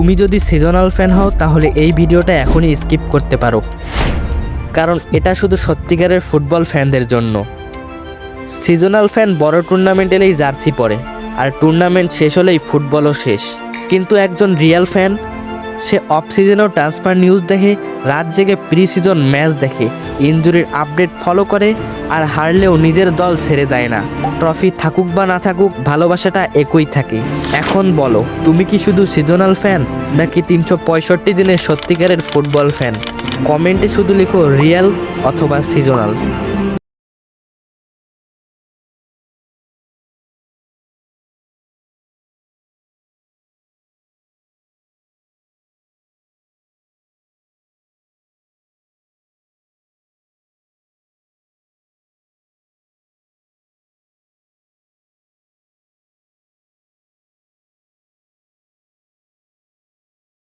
তুমি যদি seasonal fan হও তাহলে এই ভিডিওটা এখনই স্কিপ করতে পারো, কারণ এটা শুধু সত্যিকারের ফুটবল ফ্যানদের জন্য। সিজনাল ফ্যান বড় টুর্নামেন্ট এলেই জার্সি পরে, আর টুর্নামেন্ট শেষ হলেই ফুটবলও শেষ। কিন্তু একজন রিয়েল ফ্যান, সে অফ সিজনেও ট্রান্সফার নিউজ দেখে, রাত জেগে প্রি সিজন ম্যাচ দেখে, ইনজুরির আপডেট ফলো করে, আর হারলেও নিজের দল ছেড়ে দেয় না। ট্রফি থাকুক বা না থাকুক, ভালোবাসাটা একই থাকে। এখন বলো, তুমি কি শুধু সিজনাল ফ্যান নাকি 365 দিনের সত্যিকারের ফুটবল ফ্যান? কমেন্টে শুধু লিখো রিয়েল অথবা সিজনাল।